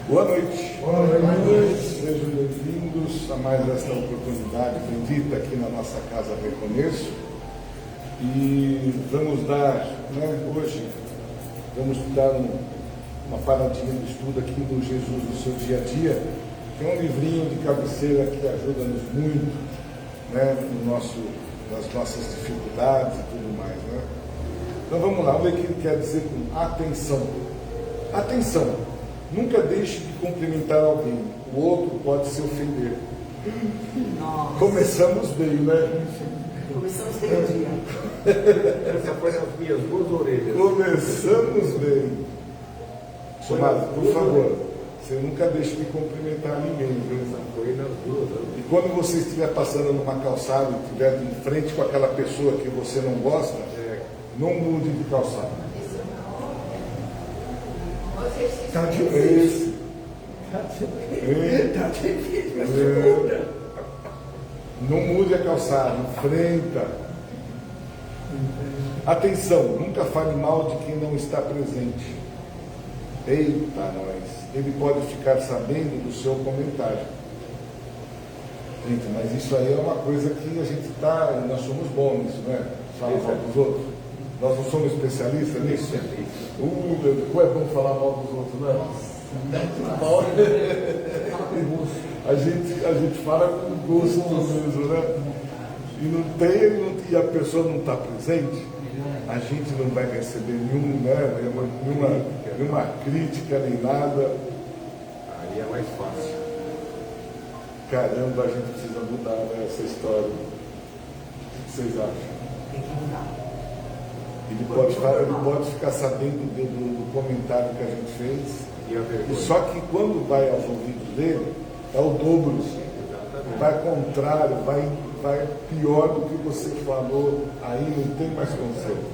Boa noite. Boa noite. Sejam bem-vindos a mais esta oportunidade bendita aqui na nossa Casa Reconheço. E vamos dar, hoje, uma paradinha de estudo aqui do Jesus do seu dia a dia, que é um livrinho de cabeceira que ajuda-nos muito, nas nossas dificuldades e tudo mais, Então vamos lá, vamos ver o que ele quer dizer com atenção. Atenção! Nunca deixe de cumprimentar alguém, o outro pode se ofender. Nossa. Começamos bem, né? Começamos bem o dia. Essa foi nas minhas duas orelhas. Começamos bem. Tomás, por favor, você nunca deixe de cumprimentar ninguém, viu? Foi nas duas. E quando você estiver passando numa calçada e estiver em frente com aquela pessoa que você não gosta, não mude de calçada. Tá Esse. Tá difícil, mas segura. Não mude a calçada, enfrenta. Atenção, nunca fale mal de quem não está presente. Eita, nós. Ele pode ficar sabendo do seu comentário. Gente, mas isso aí é uma coisa que a gente está, nós somos bons nisso, né? Fala mal dos outros. Nós não somos especialistas nisso? Como é bom falar mal dos outros, né? A gente fala com gosto mesmo, né? E a pessoa não está presente, a gente não vai receber nenhuma crítica nem nada. Aí é mais fácil. Caramba, a gente precisa mudar essa história. O que vocês acham? Tem que mudar. Ele pode ficar sabendo do comentário que a gente fez. E só que quando vai aos ouvidos dele, é o dobro. Vai contrário, vai pior do que você falou, aí não tem mais conselho.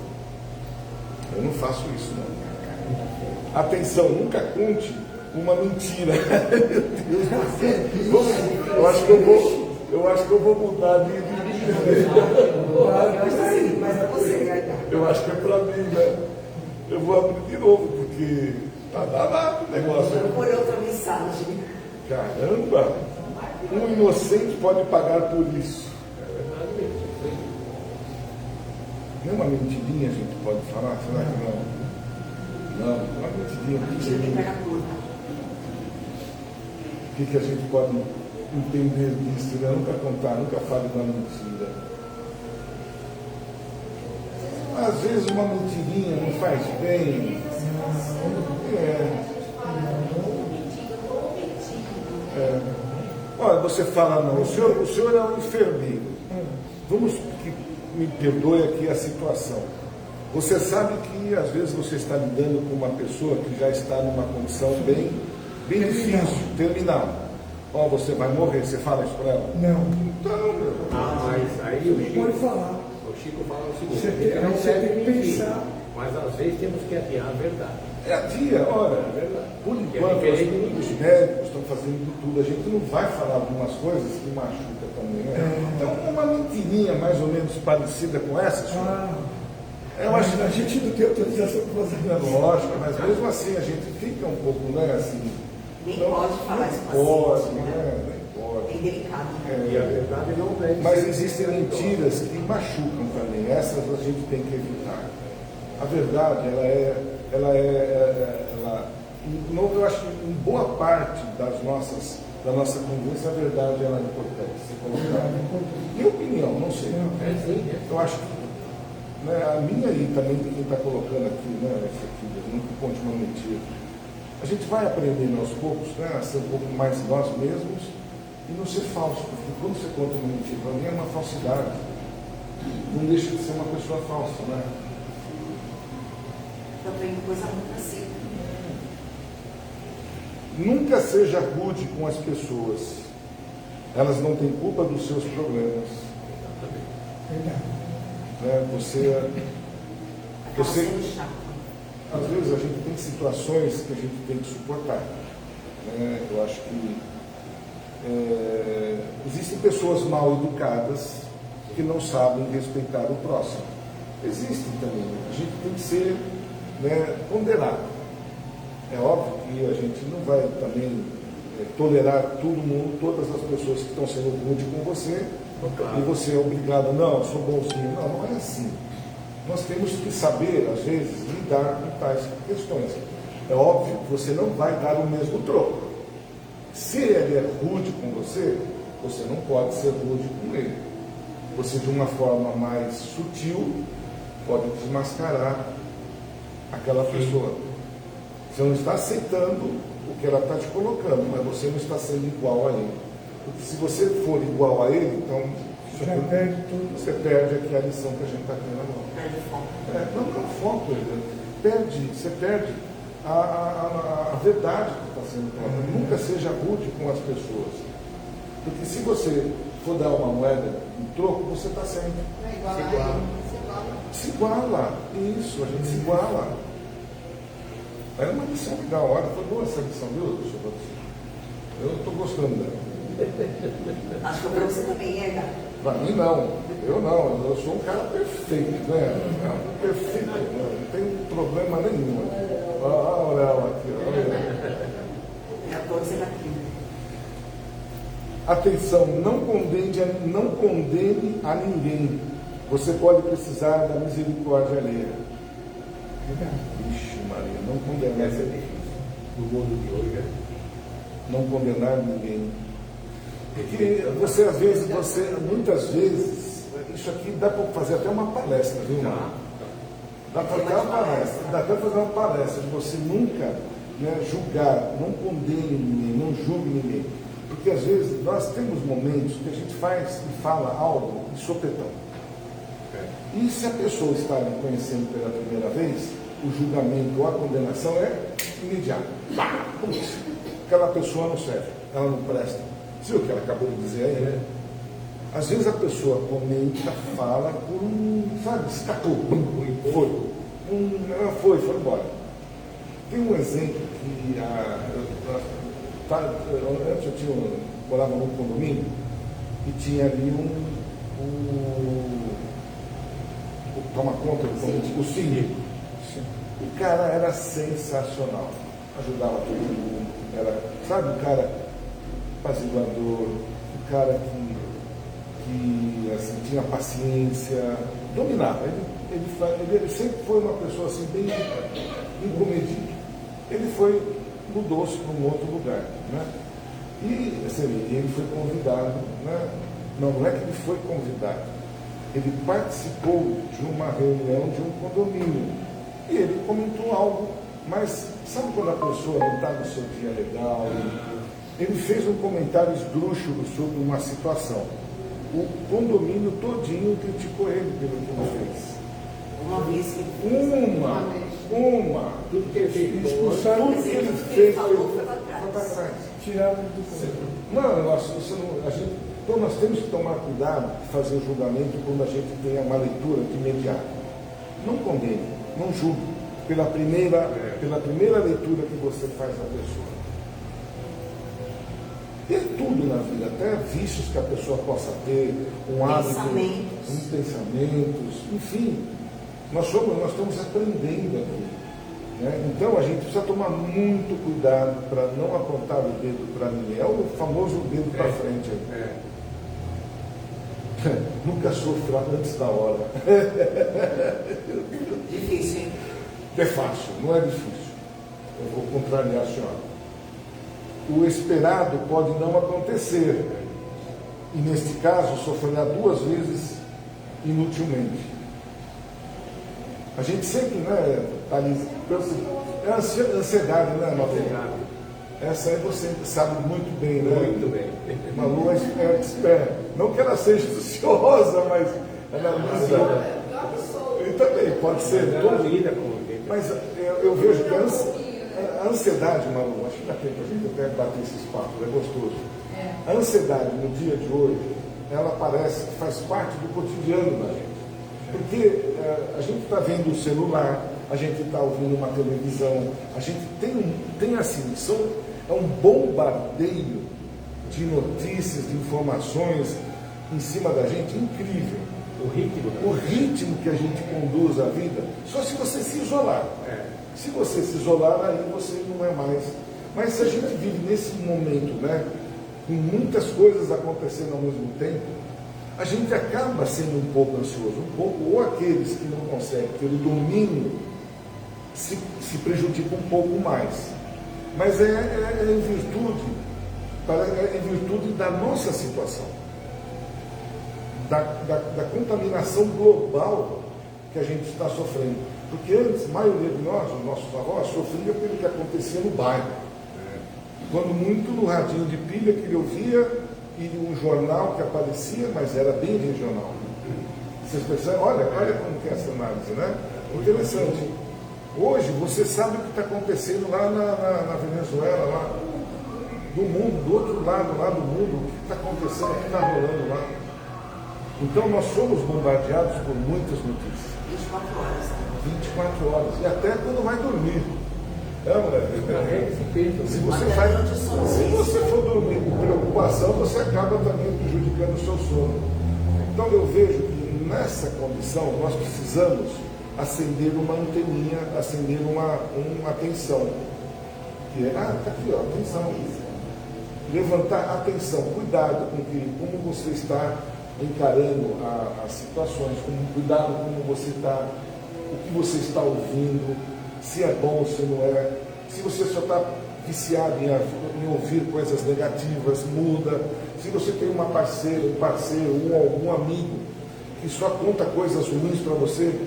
Eu não faço isso, não. Atenção, nunca conte uma mentira. Meu Deus, eu acho que eu vou mudar de eu acho que é para mim, né? Eu vou abrir de novo, porque tá danado o negócio. Eu vou pôr outra mensagem. Caramba! Um inocente pode pagar por isso. É verdade mesmo. Nem uma mentirinha a gente pode falar? Será que não? Não, uma mentirinha. O que a gente pode entender disso? Né? Nunca contar, nunca fale uma mentira. Às vezes uma mentirinha não faz bem. Olha, você fala, não, o senhor é um enfermeiro. Vamos que me perdoe aqui a situação. Você sabe que às vezes você está lidando com uma pessoa que já está numa condição bem difícil, terminal. Ó, você vai morrer, você fala isso para ela? Não. Então, Mas aí o Chico, Pode falar. o Chico fala o seguinte, Você tem que pensar. mas às vezes temos que adiar a verdade. é a dia, olha, É verdade. por Que é enquanto diferente de os mim. médicos estão fazendo de tudo, a gente não vai falar algumas coisas que machuca também, né? Então uma mentirinha mais ou menos parecida com essa, senhor. Eu acho que a gente não tem autorização para fazer é lógico, mas mesmo assim a gente fica um pouco, assim. Nem não, pode falar isso não com pode, paciente, Nem pode. É delicado. E a verdade não deve Mas ser existem mentiras que machucam também, essas a gente tem que evitar. A verdade, eu acho que em boa parte da nossa convivência, a verdade ela é importante se colocar. Minha opinião, não sei. Eu acho que a minha e também de quem está colocando aqui, essa aqui, nunca conte uma mentira. A gente vai aprendendo aos poucos, a ser um pouco mais nós mesmos e não ser falso, porque quando você conta uma mentira, para mim é uma falsidade. Não deixa de ser uma pessoa falsa, Eu tenho coisa muito assim. Nunca seja rude com as pessoas. Elas não têm culpa dos seus problemas. Você às vezes a gente tem situações que a gente tem que suportar. Eu acho que existem pessoas mal educadas que não sabem respeitar o próximo. Existem também. A gente tem que ser ponderado. É óbvio que a gente não vai também tolerar todo mundo, todas as pessoas que estão sendo rude com você, Claro. e você é obrigado, não, eu sou bonzinho. Não, não é assim. Nós temos que saber, às vezes, lidar com tais questões. É óbvio que você não vai dar o mesmo troco. Se ele é rude com você, você não pode ser rude com ele. Você, de uma forma mais sutil, pode desmascarar aquela pessoa. Você não está aceitando o que ela está te colocando, mas você não está sendo igual a ele. Porque se você for igual a ele, então Já perde tudo. você perde aqui a lição que a gente está tendo agora. Perde foco. Não é foco, você perde a verdade que está sendo colocada. Nunca seja rude com as pessoas. Porque se você for dar uma moeda em troco, você está sendo. Se iguala. Isso, a gente se iguala. É uma lição legal. Olha, foi boa essa lição, viu, professor Patrocínio? Eu estou gostando dela. Acho que para você também é, Gabi. Para mim, não. Eu não. Eu sou um cara perfeito, né? Perfeito. Não tem problema nenhum. Olha a Aurélia aqui. Olha. É a todos você está aqui. Atenção, não condene a ninguém. Você pode precisar da misericórdia alheia. Ixi, Maria, não condenar. Essa é difícil. No mundo de hoje, né? Não condenar ninguém. Porque você, às vezes, muitas vezes, isso aqui dá para fazer até uma palestra, viu, Mário? Dá para fazer uma palestra. Dá para fazer uma palestra de você nunca, né, julgar, não condene ninguém, não julgue ninguém. Porque às vezes nós temos momentos que a gente faz e fala algo de sopetão. E se a pessoa está me conhecendo pela primeira vez, o julgamento ou a condenação é imediato. Putz, aquela pessoa não serve, ela não presta. Você viu o que ela acabou de dizer aí, né? Às vezes a pessoa comenta, fala por sabe, escapou, foi embora. Tem um exemplo que antes eu morava num condomínio e tinha ali toma conta do condomínio, o síndico. O cara era sensacional, ajudava todo mundo, era, sabe, um cara apaziguador, um cara que assim, tinha paciência, dominava. Ele sempre foi uma pessoa assim, bem incomedido. Ele mudou-se para um outro lugar, né? E assim, ele foi convidado, né? Não é que ele foi convidado, ele participou de uma reunião de um condomínio e ele comentou algo, mas sabe quando a pessoa não está no seu dia legal? Ele fez um comentário esdrúxulo sobre uma situação. O condomínio todinho criticou ele pelo que ele fez. Uma vez que Tudo que ele fez, expulsaram, tudo que ele fez falou, foi foi para trás. tiraram do Não, então nós temos que tomar cuidado de fazer o julgamento quando a gente tem uma leitura de imediato. Não condene, não julgue pela primeira leitura que você faz da pessoa. E tudo na vida, até vícios que a pessoa possa ter, um hábito, pensamentos, enfim. Nós estamos aprendendo aqui. Né? Então a gente precisa tomar muito cuidado para não apontar o dedo para ninguém. É o famoso dedo para frente aí. Nunca sofra antes da hora. Difícil, hein? É fácil, não é difícil. Eu vou contrariar a senhora. O esperado pode não acontecer. E neste caso, sofrerá 2 vezes inutilmente. A gente sempre, né, tá ali, é ansiedade, né, Malu? Essa aí você sabe muito bem, né? Muito bem. Malu é expert. Não que ela seja ansiosa, mas ela lida. E também pode ser. Ela lida com Mas eu vejo que a ansiedade, Malu, acho que dá tempo a gente até bater esses papos, é gostoso. A ansiedade no dia de hoje, ela parece que faz parte do cotidiano da gente. Porque a gente está vendo o celular, a gente está ouvindo uma televisão, a gente tem assim, é um bombardeio de notícias, de informações em cima da gente incrível. O ritmo. o ritmo que a gente conduz a vida, só se você se isolar. É. Se você se isolar, aí você não é mais. Mas se a gente vive nesse momento, né, com muitas coisas acontecendo ao mesmo tempo, a gente acaba sendo um pouco ansioso, um pouco, ou aqueles que não conseguem ter o domínio se prejudicam um pouco mais. Mas é em virtude da nossa situação, da contaminação global que a gente está sofrendo. Porque antes, a maioria de nós, os nossos avós, sofria pelo que acontecia no bairro. Quando muito no radinho de pilha que ele ouvia e um jornal que aparecia, mas era bem regional. Vocês percebem? Olha como que é essa análise, né? Interessante. Hoje você sabe o que está acontecendo lá na Venezuela, lá do mundo, do outro lado lá do mundo, o que está acontecendo, o que está rolando lá. Então nós somos bombardeados por muitas notícias. 24 horas. 24 horas. E até quando vai dormir. É, mulher? Se você for dormir com preocupação, você acaba também prejudicando o seu sono. Então eu vejo que nessa condição nós precisamos acender uma anteninha, acender uma atenção. Que é, tá aqui, ó, atenção. Levantar atenção, cuidado com como você está encarando as situações, cuidado como você está, o que você está ouvindo, se é bom, se não é. Se você só está viciado em ouvir coisas negativas, muda. Se você tem uma parceira, um parceiro, algum amigo que só conta coisas ruins para você,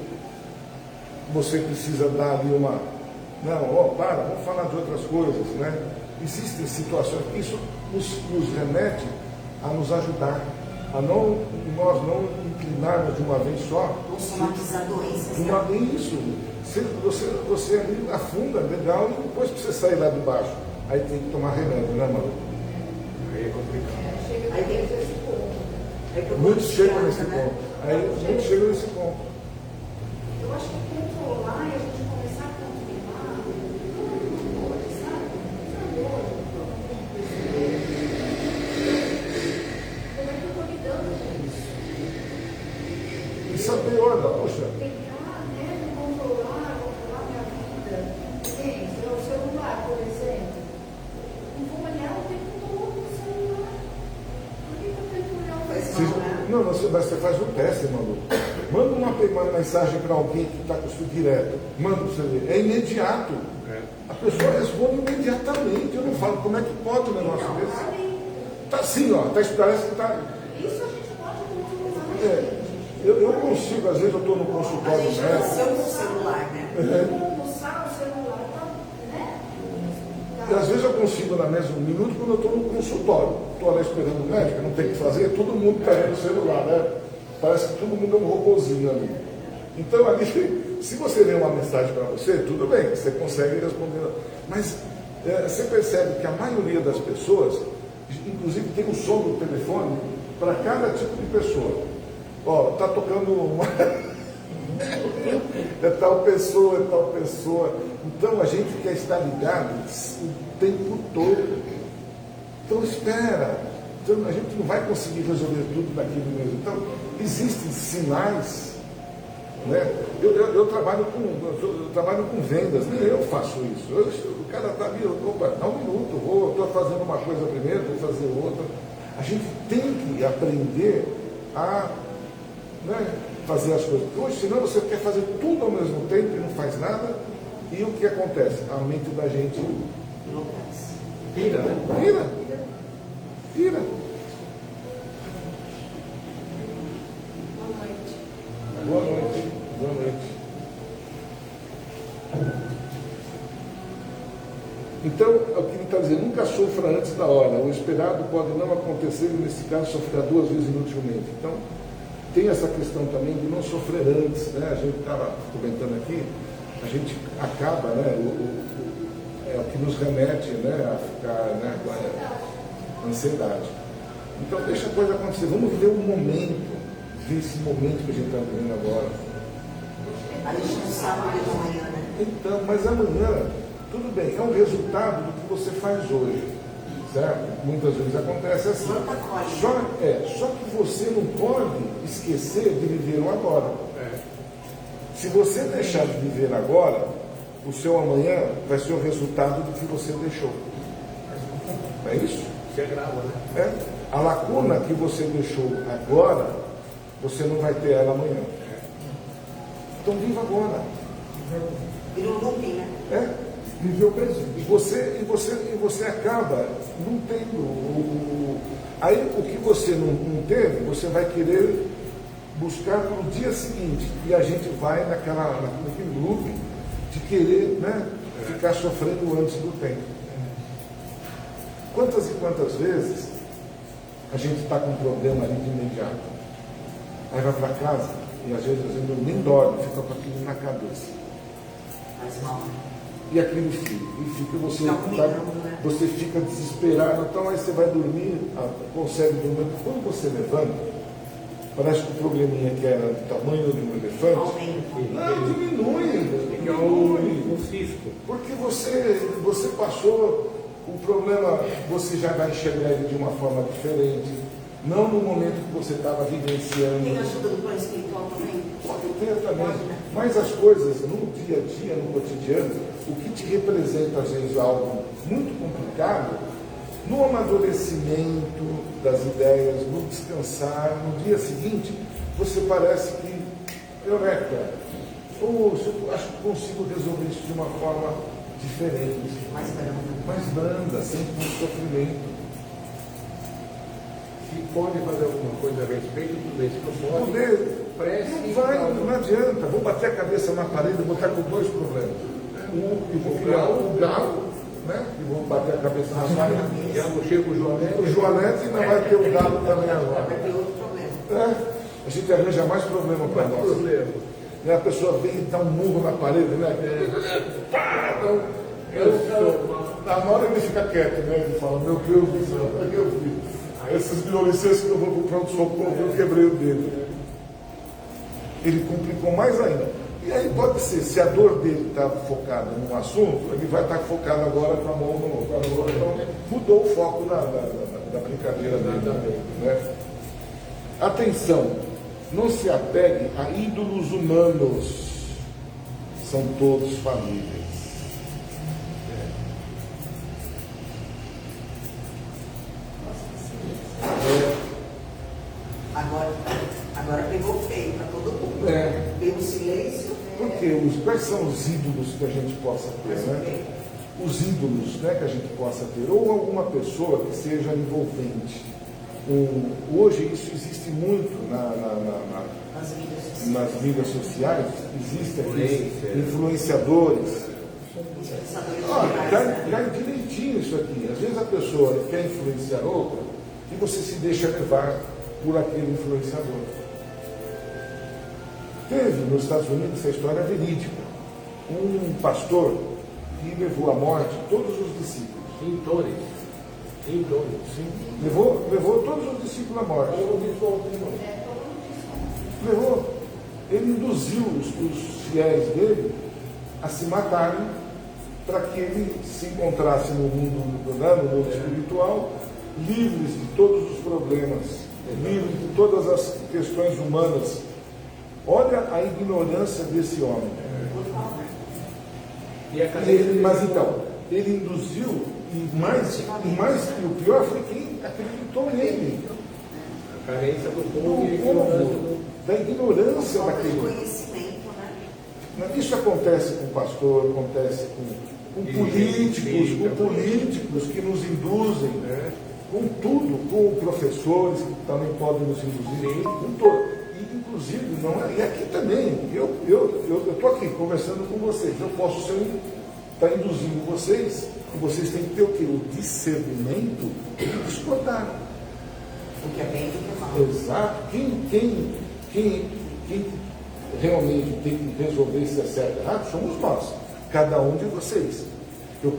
você precisa dar ali uma... Não, vamos falar de outras coisas, né? Existem situações que isso nos remete a nos ajudar, a nós não inclinarmos de uma vez só. Não somatizar doenças. Né? Isso. Você ali afunda, legal, e depois para você sair lá de baixo, aí tem que tomar remédio, né, Malu? Aí é complicado. Aí tem que ter esse ponto. Muitos chegam nesse ponto. Muitos chegam nesse ponto. Eu acho que controlar e a gente começar a controlar, sabe? Como é que eu estou lidando com isso? E saber, olha, poxa, Tentar, né, controlar minha vida. Gente, o celular, por exemplo. Não vou olhar o tempo todo no celular. Por que eu tenho que olhar o Faz celular? mal, né? não, você faz um teste, Malu. Manda uma mensagem para alguém que está com isso direto. Manda para você ver. É imediato. A pessoa responde imediatamente. Eu não falo como é que pode um negócio Não, desse. sabe? Tá assim, ó. Parece que está. Isso a gente pode controlar. É, eu consigo, às vezes eu estou no A consultório gente médico. nasceu com o celular, né? Almoçar o celular, tá, né? E às vezes eu consigo na mesma minuto quando eu estou no consultório. Estou lá esperando o médico, não tem o que fazer, todo mundo está no celular, né? Parece que todo mundo é um robôzinho ali. Então ali, se você lê uma mensagem para você, tudo bem, você consegue responder. Mas você percebe que a maioria das pessoas, inclusive tem o som do telefone para cada tipo de pessoa. Ó, está tocando uma. É tal pessoa. Então a gente quer estar ligado o tempo todo. Então espera. Então a gente não vai conseguir resolver tudo daquilo mesmo. Então existem sinais, né? Eu trabalho com vendas, nem eu faço isso. O cara está ali, opa, dá um minuto, estou fazendo uma coisa primeiro, vou fazer outra. A gente tem que aprender a, né, fazer as coisas. Hoje, senão você quer fazer tudo ao mesmo tempo e não faz nada, e o que acontece? A mente da gente Pira, né? vira. Boa noite. Boa noite. Boa noite. Então, o que ele está dizendo, nunca sofra antes da hora. O esperado pode não acontecer e, nesse caso, sofrerá 2 vezes inutilmente. Então, tem essa questão também de não sofrer antes, né? A gente estava comentando aqui, a gente acaba, né? É o que nos remete, né, a ficar, né, com a ansiedade. Então, deixa a coisa acontecer. Vamos viver um momento, ver esse momento que a gente está vivendo agora. A gente não sabe o dia de amanhã, né? Então, mas amanhã, tudo bem, é um resultado do que você faz hoje. certo? Muitas vezes acontece assim. Planta colhe. Só que você não pode esquecer de viver o agora. Se você deixar de viver agora, o seu amanhã vai ser o resultado do que você deixou. Não é isso? Você grava, né? É. A lacuna que você deixou agora, você não vai ter ela amanhã. Então viva agora. Vira um looping, né? É. Viver o presente. E você acaba não tendo. Aí o que você não teve, você vai querer buscar para o dia seguinte. E a gente vai naquele loop de querer, né, ficar sofrendo antes do tempo. Quantas e quantas vezes a gente está com um problema ali de imediato? Aí vai para casa e às vezes a gente nem dorme, fica com aquilo na cabeça. Faz mal. E aquilo fica. E fica Né? você fica desesperado. Então aí você vai dormir, consegue dormir. Quando você levanta, parece que o probleminha que era do tamanho de um elefante, não, diminui. Um cisco. Porque você passou o problema, você já vai enxergar ele de uma forma diferente. Não no momento que você estava vivenciando. Tem ajuda do plano espiritual também? Pode ter também. Mas as coisas no dia a dia, no cotidiano, o que te representa às vezes algo muito complicado, no amadurecimento das ideias, no descansar, no dia seguinte, você parece que, Eureka, eu acho que consigo resolver isso de uma forma diferente. Mais branda, sem muito sofrimento. Se pode fazer alguma coisa a respeito, tudo bem. Se não pode, prece. Não adianta. Vou bater a cabeça na parede e vou estar com dois problemas. E vou criar um galo, né? E vou bater a cabeça na parede. Já não chega o Joanete. O Joanete ainda vai ter o galo também agora. Vai ter outro problema. A gente arranja mais problema para nós. E a pessoa vem e dá um murro na parede, né? Pá, na hora ele fica quieto, né? Ele fala, meu Deus do céu, o que eu fiz? Essas violências que eu vou para o pronto-socorro, eu quebrei o dedo. Ele complicou mais ainda. E aí pode ser, se a dor dele está focada num assunto, ele vai estar focado agora com a mão no outro. Então, mudou o foco da brincadeira dele. Né? Atenção, não se apegue a ídolos humanos. São todos famílias. Agora pegou feio para todo mundo. Pelo silêncio. Porque quais são os ídolos que a gente possa ter, né? Os ídolos, né, que a gente possa ter, ou alguma pessoa que seja envolvente. Hoje isso existe muito nas mídias sociais, existem influenciadores. Cai direitinho isso aqui. Às vezes a pessoa quer influenciar outra e você se deixa levar por aquele influenciador. Teve nos Estados Unidos essa história verídica. Um pastor que levou à morte todos os discípulos. Em Torres. Sim. Levou todos os discípulos à morte. Levou. Ele induziu os fiéis dele a se matarem para que ele se encontrasse no mundo espiritual, livres de todos os problemas, livres de todas as questões humanas. Olha a ignorância desse homem. Mas então, ele induziu, e o pior foi quem acreditou nele. A carência do povo da ignorância daquele. Conhecimento, né? Isso acontece com pastor, acontece com políticos que nos induzem, né? Com tudo, com professores que também podem nos induzir, com todo. Inclusive, e aqui também, eu estou aqui conversando com vocês, eu posso estar induzindo vocês, e vocês têm que ter o quê? O discernimento de escutar. O que é bem e o que é mal. Exato. Quem realmente tem que resolver se é certo ou errado somos nós, cada um de vocês. Eu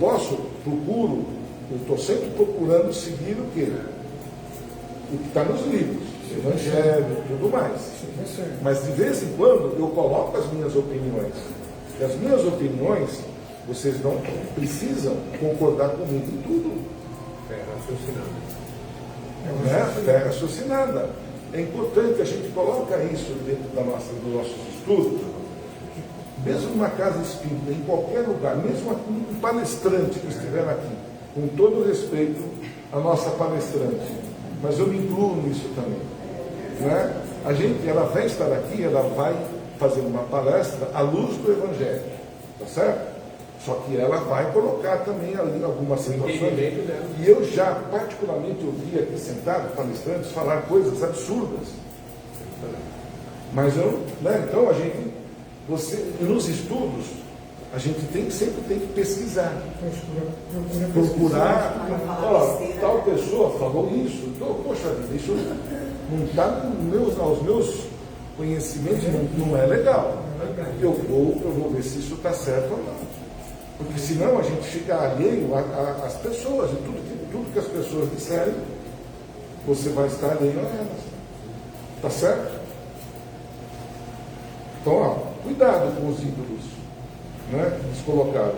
estou sempre procurando seguir o quê? O que está nos livros. Evangelho e tudo mais. Mas de vez em quando eu coloco as minhas opiniões. E as minhas opiniões, vocês não precisam concordar comigo em tudo. Raciocinado. Né? Fé raciocinada. É importante que a gente coloque isso dentro dos nossos estudos, mesmo numa casa espírita, em qualquer lugar, mesmo um palestrante que estiver aqui, com todo respeito à nossa palestrante, mas eu me incluo nisso também. Né? Ela vai estar aqui, ela vai fazer uma palestra à luz do Evangelho, tá certo? Só que ela vai colocar também ali algumas situações. E eu já, particularmente, ouvi aqui sentado, palestrantes, falar coisas absurdas. Mas eu, né? Então nos estudos, a gente sempre tem que pesquisar. Procurar. Tal pessoa falou isso. Então, poxa vida, isso não está aos meus conhecimentos, não é legal. Eu vou ver se isso está certo ou não. Porque senão a gente fica alheio às pessoas, e tudo que as pessoas disserem, você vai estar alheio a elas. Tá certo? Então, cuidado com os ídolos, né, que eles colocaram.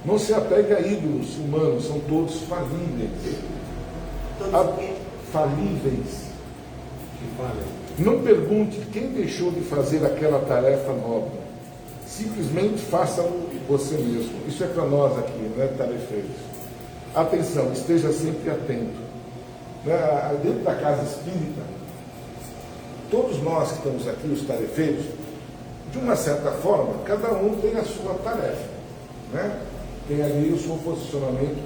Não se apegue a ídolos humanos, são todos falíveis. Falíveis. Não pergunte quem deixou de fazer aquela tarefa nobre. Simplesmente faça-o você mesmo. Isso é para nós aqui, né, tarefeiros. Atenção, esteja sempre atento. Dentro da casa espírita, todos nós que estamos aqui, os tarefeiros, de uma certa forma, cada um tem a sua tarefa. Né? Tem ali o seu posicionamento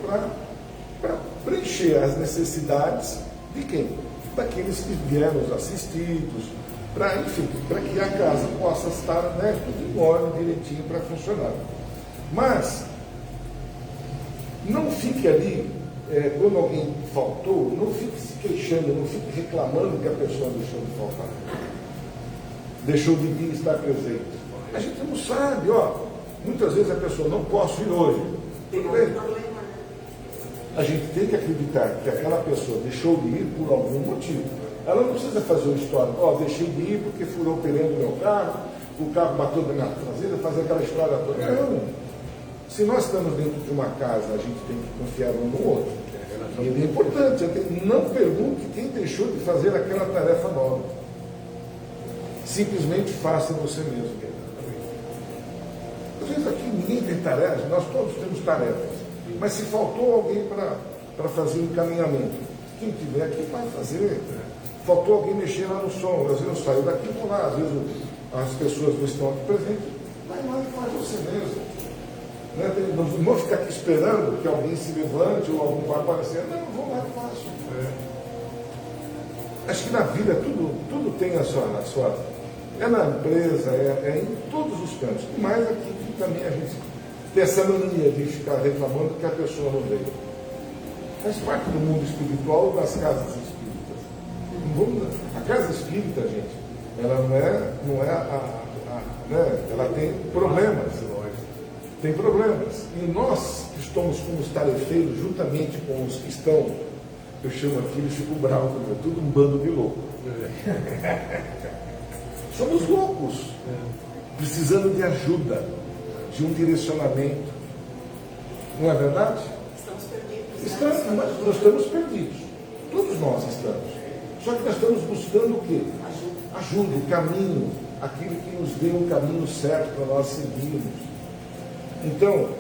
para preencher as necessidades de quem? Daqueles que vieram os assistidos, para que a casa possa estar, né, tudo em ordem, direitinho para funcionar. Mas não fique ali, quando alguém faltou, não fique se queixando, não fique reclamando que a pessoa deixou de faltar, deixou de vir estar presente. A gente não sabe, muitas vezes a pessoa não posso ir hoje. Tudo bem? A gente tem que acreditar que aquela pessoa deixou de ir por algum motivo. Ela não precisa fazer uma história, deixei de ir porque furou o pneu do meu carro, o carro bateu na minha traseira, fazer aquela história toda. Não. Se nós estamos dentro de uma casa, a gente tem que confiar um no outro. E é importante, não pergunte quem deixou de fazer aquela tarefa nova. Simplesmente faça você mesmo. Às vezes aqui ninguém tem tarefas, nós todos temos tarefas. Mas se faltou alguém para fazer o encaminhamento, quem tiver aqui vai fazer. Faltou alguém mexer lá no som. Às vezes eu saio daqui e vou lá. Às vezes as pessoas não estão aqui presentes. Vai lá e faz você mesmo. Né? Não vou ficar aqui esperando que alguém se levante ou algum vai aparecer. Não, vou lá e faço. Acho que na vida tudo tem a sua. É na empresa, é em todos os cantos. E mais aqui que também a gente tem essa mania de ficar reclamando que a pessoa não veio. Faz parte do mundo espiritual das casas espíritas. A casa espírita, gente, ela não é né? Ela tem problemas. Tem problemas. E nós que estamos como os tarefeiros, juntamente com os que estão, eu chamo aqui, eles ficam bravos, é tudo um bando de loucos. Somos loucos, precisando de ajuda, de um direcionamento. Não é verdade? Estamos perdidos. Nós estamos perdidos. Todos nós estamos. Só que nós estamos buscando o quê? Ajuda, o caminho, aquilo que nos dê um caminho certo para nós seguirmos. Então,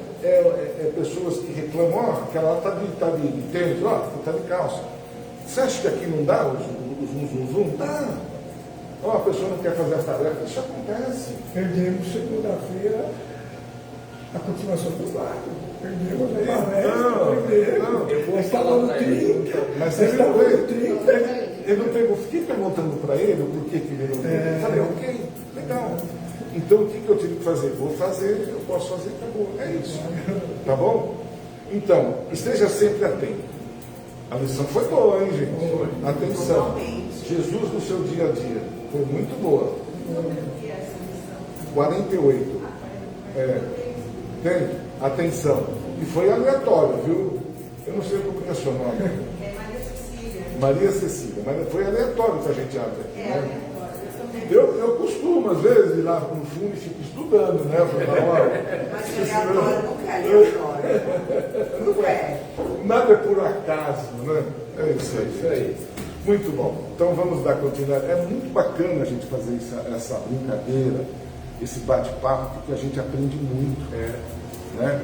pessoas que reclamam, que ela está de tênis, está de calça. Você acha que aqui não dá os zoom? Dá. A pessoa não quer fazer a tarefa, isso acontece. Perdemos segunda-feira a continuação do barco. Perdemos a palestra. Não. Estava no 30. Mas ele não pegou. Fiquei perguntando para ele o porquê que ele não pegou. Falei, ok, legal. Então o que eu tive que fazer? Vou fazer, eu posso fazer, acabou. É isso. Tá bom? Então, esteja sempre atento. A lição foi boa, hein, gente? Atenção. Jesus no seu dia a dia. Foi muito boa. 48. Tem? Atenção. E foi aleatório, viu? Eu não sei como é seu nome. É Maria Cecília. Maria Cecília. Mas foi aleatório que a gente abre aqui. É Né? aleatório. Eu costumo. às vezes, ir lá no fundo e fica estudando, né? Na hora. Mas se aleatório não é aleatório. Não é. Nada é por acaso, né? É isso aí. Isso aí. Muito bom. Então vamos dar continuidade. É muito bacana a gente fazer essa brincadeira, esse bate-papo, porque a gente aprende muito. Né?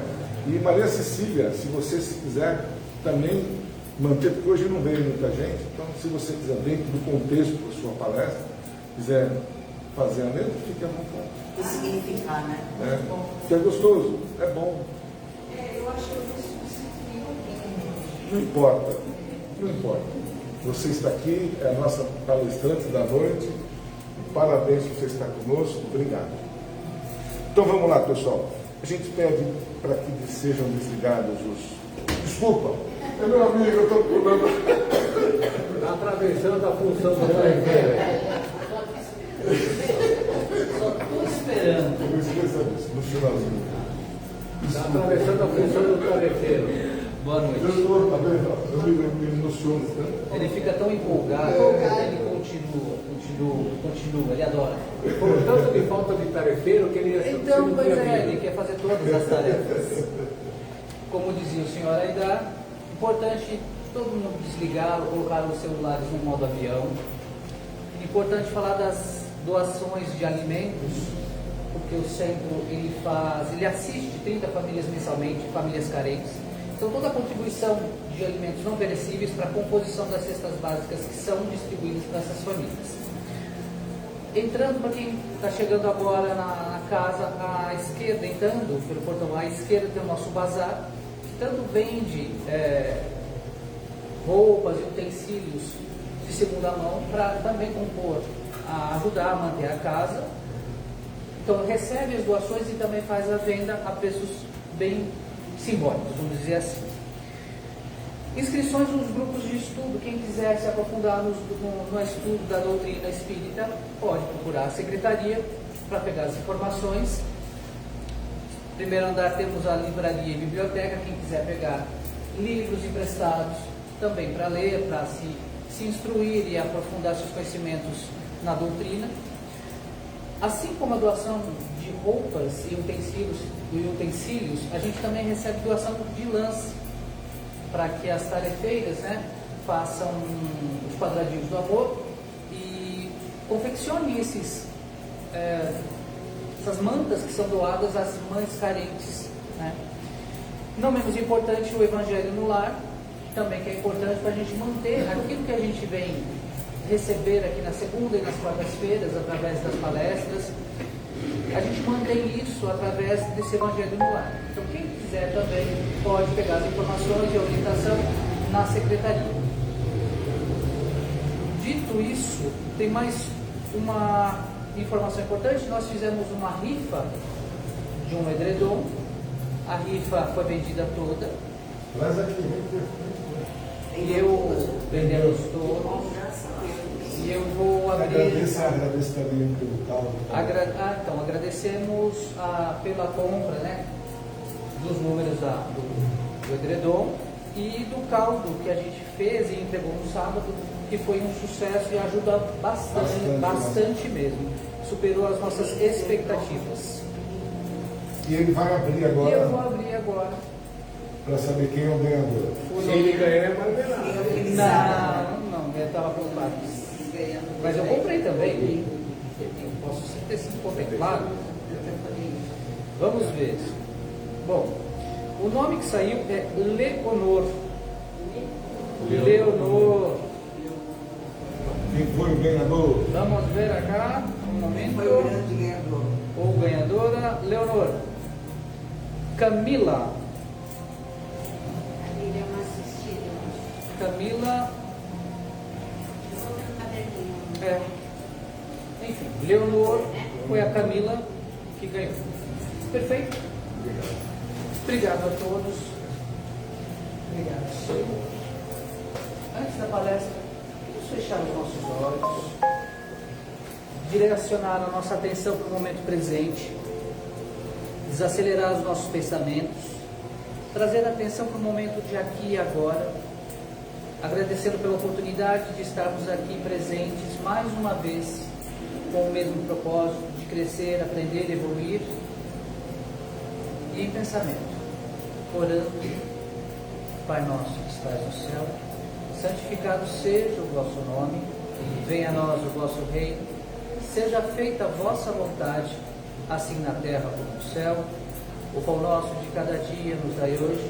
E Maria Cecília, se você se quiser também manter, porque hoje não veio muita gente, então se você quiser, dentro do contexto da sua palestra, quiser fazer a mesma, fique à vontade. E significar, né? Que é gostoso, é bom. Eu acho que eu vou substituir alguém. Não importa, não importa. Você está aqui, é a nossa palestrante da noite. Parabéns por você estar conosco. Obrigado. Então vamos lá, pessoal. A gente pede para que sejam desligados os... Desculpa, é meu amigo, eu estou pulando. Atravessando a função do tarefeiro. Só estou esperando. Não esqueça disso, no finalzinho. Está atravessando a função do tarefeiro. Boa noite. Tá vendo? Eu me emociono tanto. Ele fica tão empolgado que ele continua, ele adora. Por tanto de falta de tarefeiro que ele ia Então, pois é, ele quer fazer todas as tarefas. Como dizia o senhor Aidar, importante todo mundo desligar, colocar os celulares no modo avião. Importante falar das doações de alimentos, porque o centro ele assiste 30 famílias mensalmente, famílias carentes. Então toda a contribuição de alimentos não perecíveis para a composição das cestas básicas que são distribuídas para essas famílias. Entrando, para quem está chegando agora na casa, à esquerda, entrando pelo portão à esquerda tem o nosso bazar, que tanto vende roupas e utensílios de segunda mão para também compor, ajudar a manter a casa. Então recebe as doações e também faz a venda a preços bem simbólicos, vamos dizer assim. Inscrições nos grupos de estudo, quem quiser se aprofundar no estudo da doutrina espírita, pode procurar a secretaria para pegar as informações. Primeiro andar temos a livraria e biblioteca, quem quiser pegar livros emprestados também para ler, para se instruir e aprofundar seus conhecimentos na doutrina. Assim como a doação de roupas e utensílios, a gente também recebe doação de lance, para que as tarefeiras, né, façam os quadradinhos do amor e confeccionem essas mantas que são doadas às mães carentes. Né? Não menos importante, o Evangelho no Lar, também que é importante para a gente manter aquilo que a gente vem receber aqui na segunda e nas quartas-feiras, através das palestras. A gente mantém isso através desse Evangelho no Lar. Então, quem quiser também pode pegar as informações e orientação na secretaria. Dito isso, tem mais uma informação importante. Nós fizemos uma rifa de um edredom. A rifa foi vendida toda. Mas aqui, Vendemos todos. E eu vou abrir. Agradeço também pelo caldo. Então, agradecemos pela compra, né, dos números do edredom e do caldo que a gente fez e entregou no sábado, que foi um sucesso e ajuda bastante mesmo. Superou as nossas expectativas. E ele vai abrir agora. E eu vou abrir agora. Para saber quem é o ganhador. Se ele ganhar, é marmelada. Não, eu estava preocupado. Mas eu comprei também. Posso ter sido contemplado. Vamos ver. Bom, o nome que saiu é Leonor. Leonor. Quem foi o ganhador? Vamos ver acá, um momento. Foi o grande ganhador. Ou ganhadora, Leonor. Camila. Ele é uma assistida. Camila. Outro caderninho. Enfim, Leonor foi a Camila que ganhou. Perfeito? Obrigado a todos. Obrigado, Senhor. Antes da palestra, vamos fechar os nossos olhos, direcionar a nossa atenção para o momento presente, desacelerar os nossos pensamentos, trazer a atenção para o momento de aqui e agora, agradecendo pela oportunidade de estarmos aqui presentes mais uma vez com o mesmo propósito crescer, aprender, evoluir. E em pensamento, orando, Pai nosso que estás no céu, santificado seja o vosso nome, venha a nós o vosso reino, seja feita a vossa vontade, assim na terra como no céu. O pão nosso de cada dia nos dai hoje,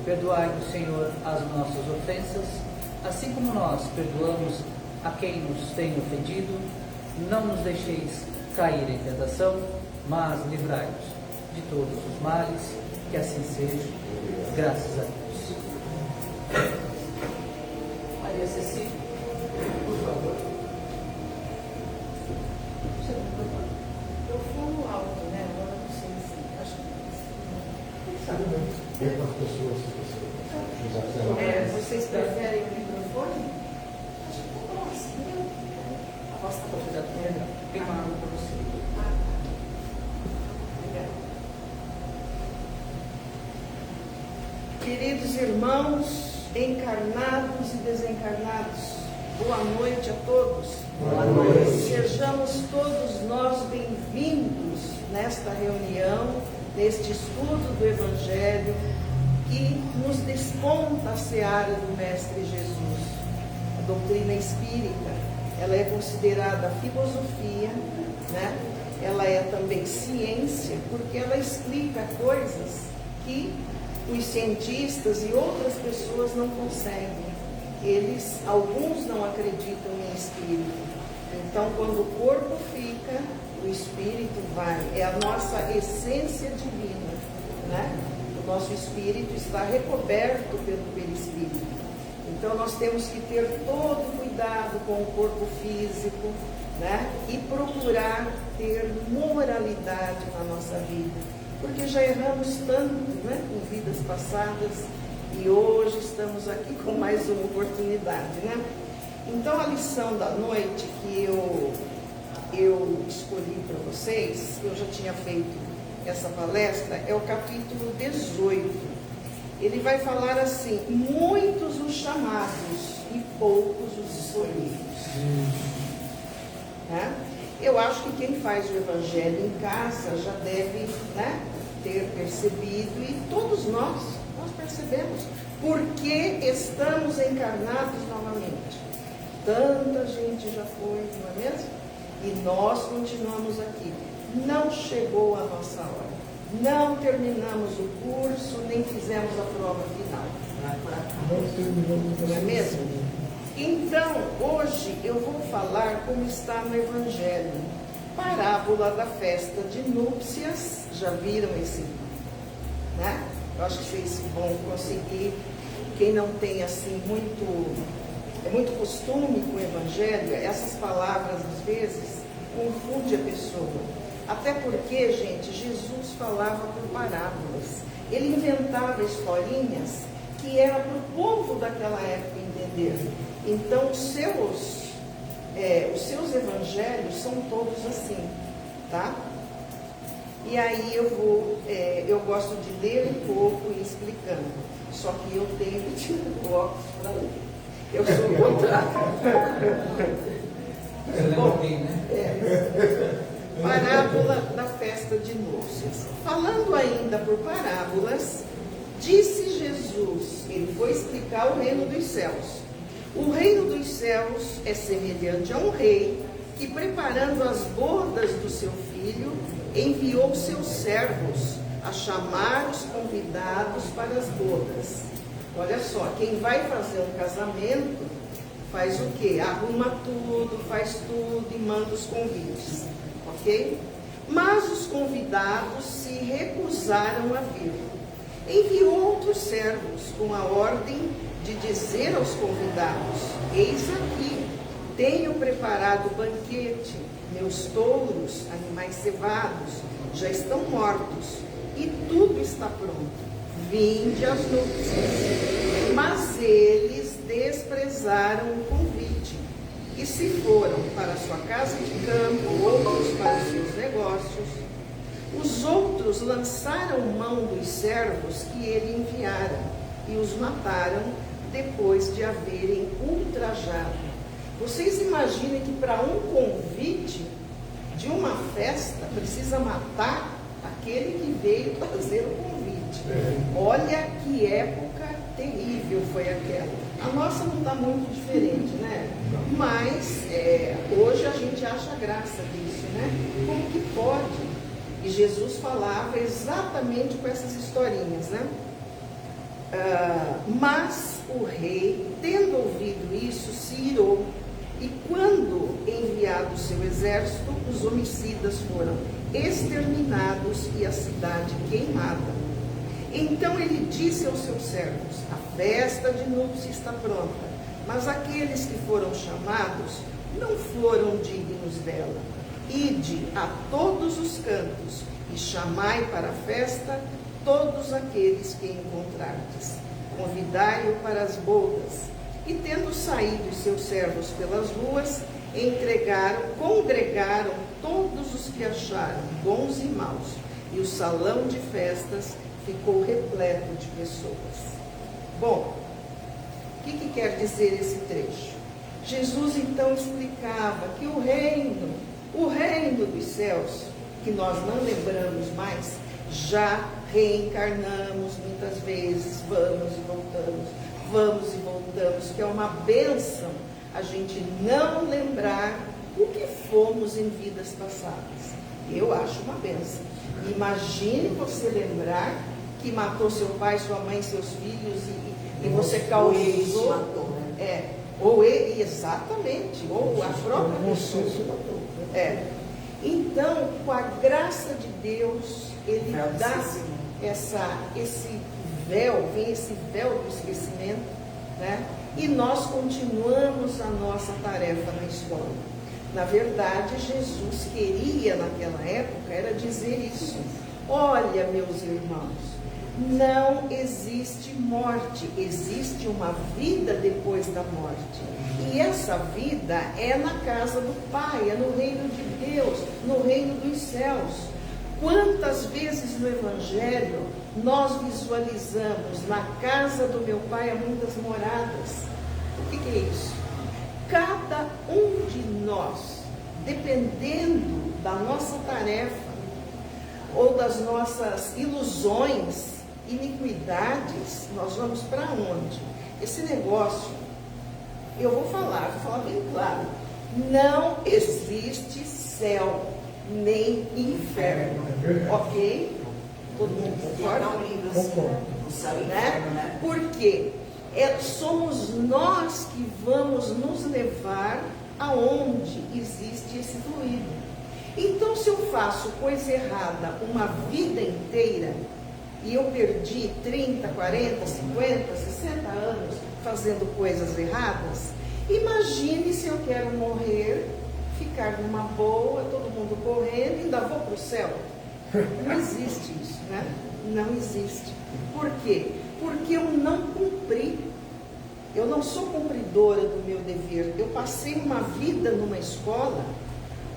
perdoai-nos, Senhor, as nossas ofensas, assim como nós perdoamos a quem nos tem ofendido. Não nos deixeis cair em tentação, mas livrai-nos de todos os males, que assim seja, graças a Deus. Maria Cecília, por favor. Eu falo alto, né? Agora não sei se. Acho que. Bem com as pessoas. Vocês preferem o microfone? Acho que tá bom assim, né? A vossa quantidade é bem maior para você. Queridos irmãos, encarnados e desencarnados, boa noite a todos. Boa noite. Sejamos todos nós bem-vindos nesta reunião, neste estudo do Evangelho que nos desponta a seara do Mestre Jesus. A doutrina espírita, ela é considerada filosofia, né? Ela é também ciência, porque ela explica coisas que os cientistas e outras pessoas não conseguem. Alguns não acreditam em espírito. Então, quando o corpo fica, o espírito vai. É a nossa essência divina, né? O nosso espírito está recoberto pelo perispírito. Então, nós temos que ter todo cuidado com o corpo físico, né? E procurar ter moralidade na nossa vida. Porque já erramos tanto, né, em vidas passadas, e hoje estamos aqui com mais uma oportunidade, né? Então, a lição da noite que eu escolhi para vocês, eu já tinha feito essa palestra, é o capítulo 18. Ele vai falar assim: muitos os chamados e poucos os escolhidos. Né? Eu acho que quem faz o Evangelho em casa já deve, né, ter percebido, e todos nós percebemos, porque estamos encarnados novamente. Tanta gente já foi, não é mesmo? E nós continuamos aqui. Não chegou a nossa hora. Não terminamos o curso, nem fizemos a prova final. Não é mesmo? Então, hoje eu vou falar como está no Evangelho. Parábola da festa de núpcias. Já viram esse livro, né? Eu acho que vocês vão conseguir. Quem não tem assim muito costume com o Evangelho, essas palavras às vezes confunde a pessoa. Até porque, gente, Jesus falava por parábolas. Ele inventava historinhas que era para o povo daquela época entender. Então, os seus evangelhos são todos assim, tá? E aí eu gosto de ler um pouco e explicando. Só que eu tenho que tirar o óculos para ler. Eu sou o contrário. Bom, parábola da festa de núpcias. Falando ainda por parábolas, disse Jesus, ele foi explicar o reino dos céus. O reino dos céus é semelhante a um rei que, preparando as bodas do seu filho, enviou seus servos a chamar os convidados para as bodas. Olha só, quem vai fazer um casamento faz o quê? Arruma tudo, faz tudo e manda os convites, ok? Mas os convidados se recusaram a vir. Enviou outros servos com a ordem de dizer aos convidados: eis aqui, tenho preparado o banquete, meus touros, animais cevados, já estão mortos e tudo está pronto. Vinde às núpcias. Mas eles desprezaram o convite e se foram para sua casa de campo, outros para os seus negócios. Os outros lançaram mão dos servos que ele enviara e os mataram depois de haverem ultrajado. Vocês imaginem que para um convite de uma festa precisa matar aquele que veio trazer o convite. Olha que época terrível foi aquela. A nossa não está muito diferente, né? Mas hoje a gente acha graça disso, né? Como que pode? E Jesus falava exatamente com essas historinhas, né? Mas o rei, tendo ouvido isso, se irou. E quando enviado o seu exército, os homicidas foram exterminados e a cidade queimada. Então ele disse aos seus servos: a festa de núpcias está pronta, mas aqueles que foram chamados não foram dignos dela. Ide a todos os cantos e chamai para a festa todos aqueles que encontrardes. Convidai-o para as bodas. E tendo saído os seus servos pelas ruas, congregaram todos os que acharam, bons e maus, e o salão de festas ficou repleto de pessoas. Bom, o que quer dizer esse trecho? Jesus então explicava que o reino dos céus, que nós não lembramos mais, já reencarnamos muitas vezes, vamos e voltamos, que é uma bênção a gente não lembrar o que fomos em vidas passadas. Eu acho uma bênção. Imagine você lembrar que matou seu pai, sua mãe, seus filhos e você causou. Ou ele, exatamente, ou a própria pessoa. Então, com a graça de Deus, ele dá esse véu, vem esse véu do esquecimento, né? E nós continuamos a nossa tarefa na escola. Na verdade, Jesus queria naquela época era dizer isso: olha, meus irmãos, não existe morte, existe uma vida depois da morte. E essa vida é na casa do Pai, é no reino de Deus, no reino dos céus. Quantas vezes no Evangelho nós visualizamos: na casa do meu Pai há muitas moradas? O que é isso? Cada um de nós, dependendo da nossa tarefa ou das nossas ilusões, iniquidades, nós vamos para onde? Esse negócio, eu vou falar bem claro: não existe céu nem inferno, ok? Todo mundo concorda? Né? Porque somos nós que vamos nos levar aonde existe esse fluido. Então, se eu faço coisa errada uma vida inteira e eu perdi 30, 40, 50, 60 anos fazendo coisas erradas, imagine se eu quero morrer, ficar numa boa, todo mundo correndo, e ainda vou para o céu. Não existe isso, né? Não existe. Por quê? Porque eu não cumpri. Eu não sou cumpridora do meu dever. Eu passei uma vida numa escola